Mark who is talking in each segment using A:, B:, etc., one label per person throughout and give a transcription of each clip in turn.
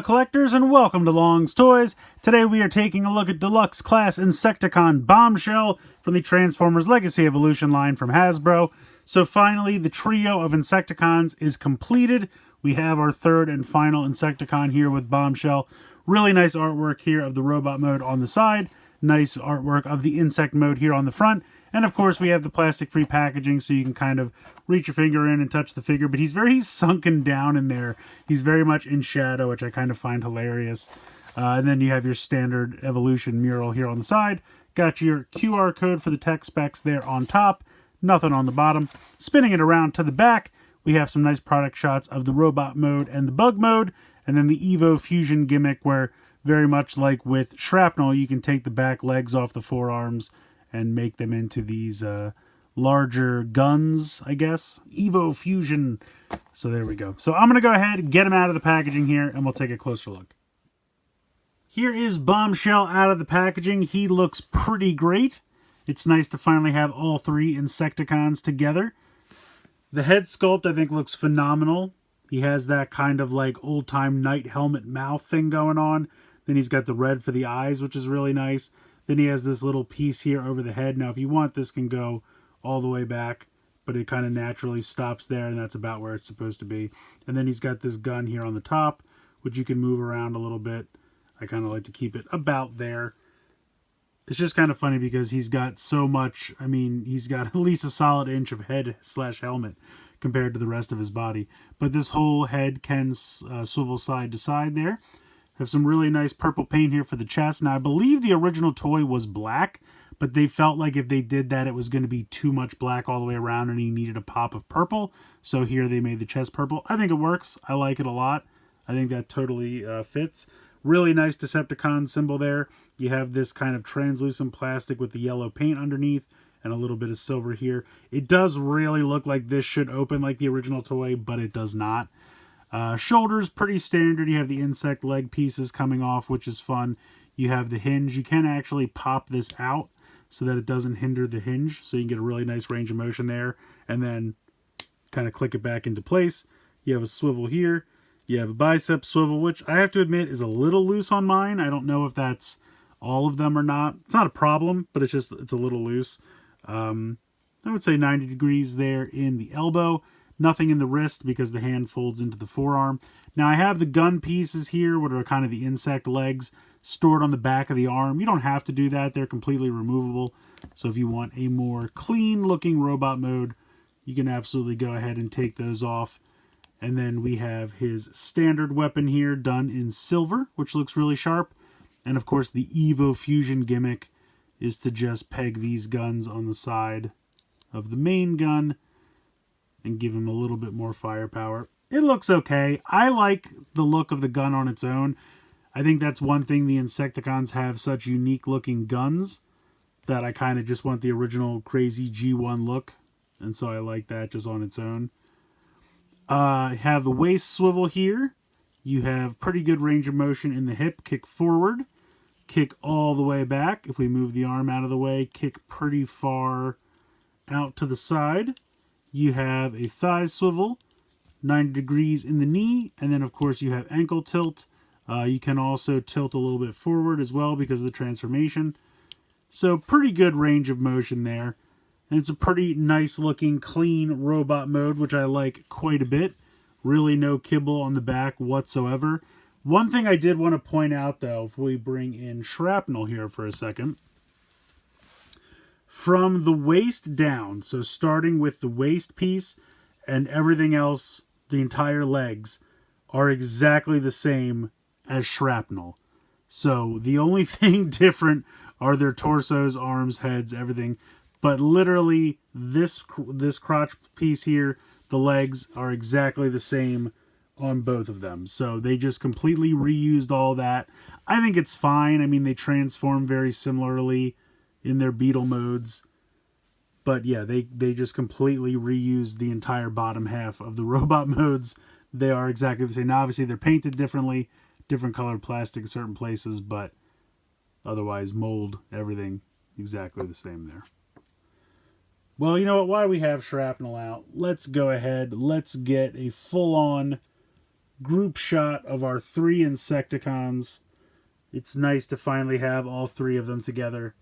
A: collectors, and welcome to Long's Toys. Today we are taking a look at Deluxe Class Insecticon Bombshell from the Transformers Legacy Evolution line from Hasbro. So finally, the trio of Insecticons is completed. We have our third and final Insecticon here with Bombshell. Really nice artwork here of the robot mode on the side. Nice artwork of the insect mode here on the front. And of course we have the plastic-free packaging so you can kind of reach your finger in and touch the figure. But he's very sunken down in there. He's very much in shadow, which I kind of find hilarious. And then you have your standard Evolution mural here on the side. Got your QR code for the tech specs there on top. Nothing on the bottom. Spinning it around to the back, we have some nice product shots of the robot mode and the bug mode. And then the Evo Fusion gimmick where, very much like with Shrapnel, you can take the back legs off the forearms and make them into these larger guns, I guess. Evo Fusion. So there we go. So I'm going to go ahead and get him out of the packaging here, and we'll take a closer look. Here is Bombshell out of the packaging. He looks pretty great. It's nice to finally have all three Insecticons together. The head sculpt, I think, looks phenomenal. He has that kind of like old-time knight helmet mouth thing going on. Then he's got the red for the eyes, which is really nice. Then he has this little piece here over the head. Now, if you want, this can go all the way back, but it kind of naturally stops there, and that's about where it's supposed to be. And then he's got this gun here on the top, which you can move around a little bit. I kind of like to keep it about there. It's just kind of funny because he's got so much, I mean, he's got at least a solid inch of head/helmet compared to the rest of his body. But this whole head can swivel side to side there. Have some really nice purple paint here for the chest. Now, I believe the original toy was black, but they felt like if they did that, it was going to be too much black all the way around, and he needed a pop of purple. So here they made the chest purple. I think it works. I like it a lot. I think that totally fits. Really nice Decepticon symbol there. You have this kind of translucent plastic with the yellow paint underneath and a little bit of silver here. It does really look like this should open like the original toy, but it does not. Shoulders, pretty standard. You have the insect leg pieces coming off, which is fun. You have the hinge. You can actually pop this out so that it doesn't hinder the hinge. So you can get a really nice range of motion there. And then kind of click it back into place. You have a swivel here. You have a bicep swivel, which I have to admit is a little loose on mine. I don't know if that's all of them or not. It's not a problem, but it's a little loose. I would say 90 degrees there in the elbow. Nothing in the wrist because the hand folds into the forearm. Now I have the gun pieces here, what are kind of the insect legs, stored on the back of the arm. You don't have to do that. They're completely removable. So if you want a more clean looking robot mode, you can absolutely go ahead and take those off. And then we have his standard weapon here done in silver, which looks really sharp. And of course the Evo Fusion gimmick is to just peg these guns on the side of the main gun and give him a little bit more firepower. It looks okay. I like the look of the gun on its own. I think that's one thing, the Insecticons have such unique looking guns that I kind of just want the original crazy G1 look. And so I like that just on its own. Have the waist swivel here. You have pretty good range of motion in the hip. Kick forward. Kick all the way back. If we move the arm out of the way, kick pretty far out to the side. You have a thigh swivel, 90 degrees in the knee, and then of course you have ankle tilt. You can also tilt a little bit forward as well because of the transformation. So pretty good range of motion there. And it's a pretty nice looking clean robot mode, which I like quite a bit. Really no kibble on the back whatsoever. One thing I did want to point out though, if we bring in Shrapnel here for a second. From the waist down, so starting with the waist piece and everything else, the entire legs are exactly the same as Shrapnel. So the only thing different are their torsos, arms, heads, everything. But literally this crotch piece here, the legs are exactly the same on both of them. So they just completely reused all that. I think it's fine. I mean, they transform very similarly in their Beetle modes. But yeah, they just completely reused the entire bottom half of the robot modes. They are exactly the same. Now, obviously, they're painted differently, different colored plastic in certain places, but otherwise, mold, everything, exactly the same there. Well, you know what? While we have Shrapnel out, let's go ahead. Let's get a full-on group shot of our 3 Insecticons. It's nice to finally have all 3 of them together.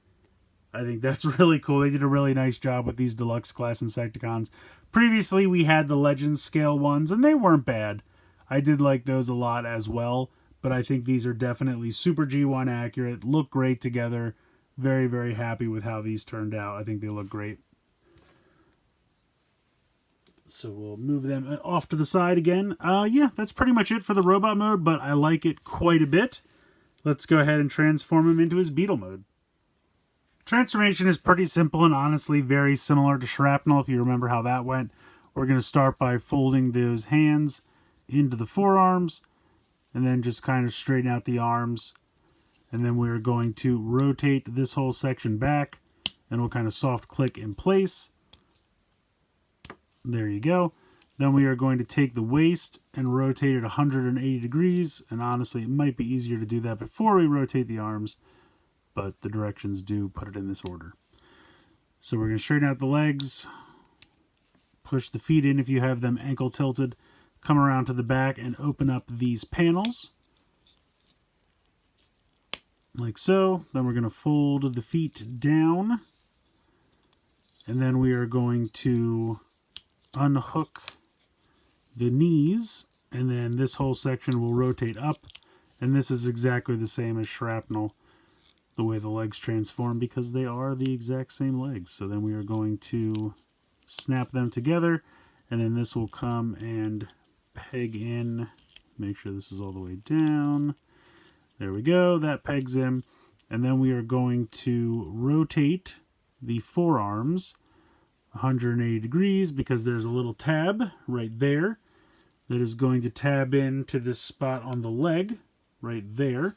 A: I think that's really cool. They did a really nice job with these Deluxe class Insecticons. Previously, we had the Legends scale ones, and they weren't bad. I did like those a lot as well, but I think these are definitely super G1 accurate, look great together. Very, very happy with how these turned out. I think they look great. So we'll move them off to the side again. Yeah, that's pretty much it for the robot mode, but I like it quite a bit. Let's go ahead and transform him into his Beetle mode. Transformation is pretty simple and honestly very similar to Shrapnel, if you remember how that went. We're going to start by folding those hands into the forearms, and then just kind of straighten out the arms. And then we're going to rotate this whole section back, and we'll kind of soft click in place. There you go. Then we are going to take the waist and rotate it 180 degrees. And honestly, it might be easier to do that before we rotate the arms, but the directions do put it in this order. So we're going to straighten out the legs, push the feet in if you have them ankle tilted, come around to the back and open up these panels. Like so. Then we're going to fold the feet down. And then we are going to unhook the knees, and then this whole section will rotate up, and this is exactly the same as Shrapnel, the way the legs transform, because they are the exact same legs. So then we are going to snap them together, and then this will come and peg in. Make sure this is all the way down. There we go, that pegs in. And then we are going to rotate the forearms 180 degrees, because there's a little tab right there that is going to tab into this spot on the leg right there.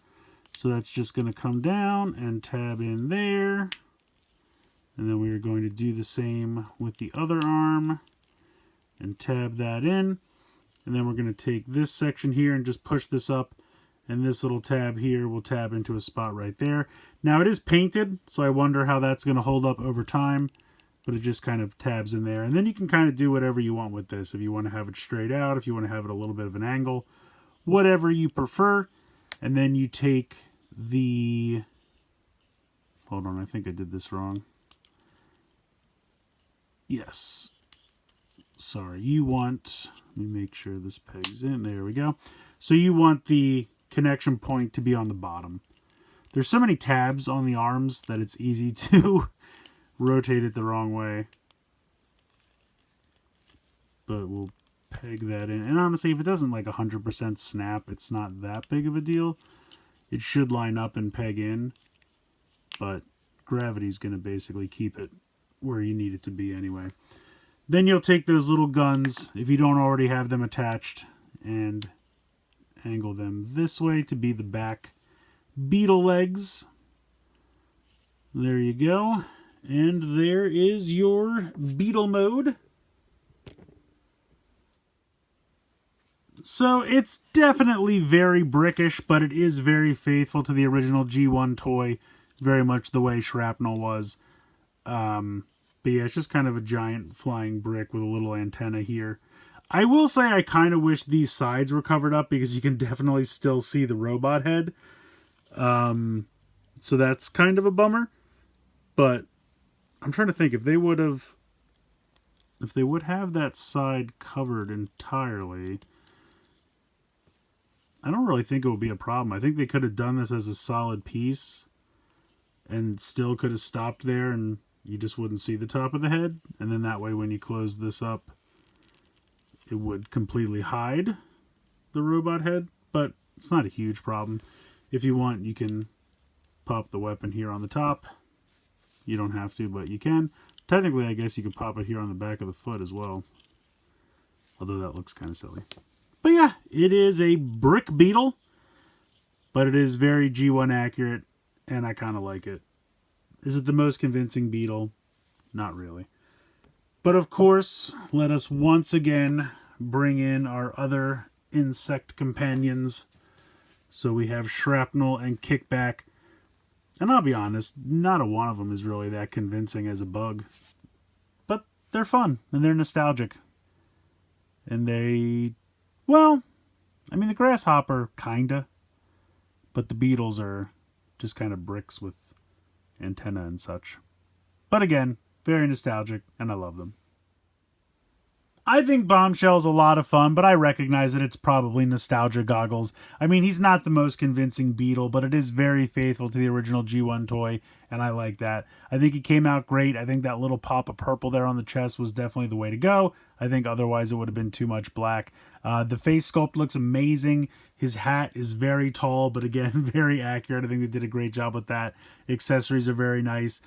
A: So that's just going to come down and tab in there. And then we are going to do the same with the other arm and tab that in. And then we're going to take this section here and just push this up, and this little tab here will tab into a spot right there. Now it is painted, so I wonder how that's going to hold up over time. But it just kind of tabs in there. And then you can kind of do whatever you want with this. If you want to have it straight out, if you want to have it a little bit of an angle, whatever you prefer. And then you take the... Hold on, I think I did this wrong. Yes. Sorry, you want... Let me make sure this pegs in. There we go. So you want the connection point to be on the bottom. There's so many tabs on the arms that it's easy to... rotate it the wrong way, but we'll peg that in. And honestly, if it doesn't like 100% snap, it's not that big of a deal. It should line up and peg in, but gravity's going to basically keep it where you need it to be anyway. Then you'll take those little guns, if you don't already have them attached, and angle them this way to be the back Beetle legs. There you go. And there is your Beetle mode. So it's definitely very brickish, but it is very faithful to the original G1 toy, very much the way Shrapnel was. But yeah, it's just kind of a giant flying brick with a little antenna here. I will say I kind of wish these sides were covered up, because you can definitely still see the robot head. So that's kind of a bummer. But I'm trying to think, if they would have that side covered entirely, I don't really think it would be a problem. I think they could have done this as a solid piece and still could have stopped there, and you just wouldn't see the top of the head. And then that way, when you close this up, it would completely hide the robot head. But it's not a huge problem. If you want, you can pop the weapon here on the top. You don't have to, but you can. Technically, I guess you could pop it here on the back of the foot as well. Although that looks kind of silly. But yeah, it is a brick Beetle. But it is very G1 accurate, and I kind of like it. Is it the most convincing Beetle? Not really. But of course, let us once again bring in our other insect companions. So we have Shrapnel and Kickback. And I'll be honest, not a one of them is really that convincing as a bug. But they're fun, and they're nostalgic. And they, well, I mean, the Grasshopper, kinda. But the Beetles are just kind of bricks with antenna and such. But again, very nostalgic, and I love them. I think Bombshell's a lot of fun, but I recognize that it's probably nostalgia goggles. I mean, he's not the most convincing Beetle, but it is very faithful to the original G1 toy, and I like that. I think he came out great. I think that little pop of purple there on the chest was definitely the way to go. I think otherwise it would have been too much black. The face sculpt looks amazing. His hat is very tall, but again, very accurate. I think they did a great job with that. Accessories are very nice.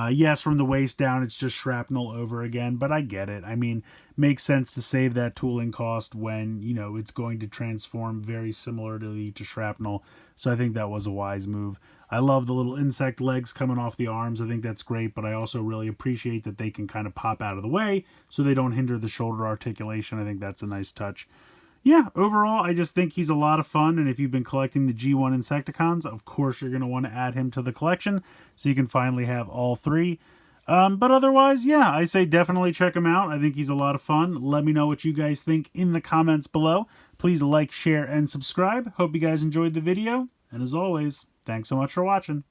A: Yes, from the waist down, it's just shrapnel over again, but I get it. I mean, makes sense to save that tooling cost when, you know, it's going to transform very similarly to shrapnel. So I think that was a wise move. I love the little insect legs coming off the arms. I think that's great, but I also really appreciate that they can kind of pop out of the way so they don't hinder the shoulder articulation. I think that's a nice touch. Yeah, overall, I just think he's a lot of fun, and if you've been collecting the G1 Insecticons, of course you're going to want to add him to the collection so you can finally have all three. But otherwise, yeah, I say definitely check him out. I think he's a lot of fun. Let me know what you guys think in the comments below. Please like, share, and subscribe. Hope you guys enjoyed the video, and as always, thanks so much for watching.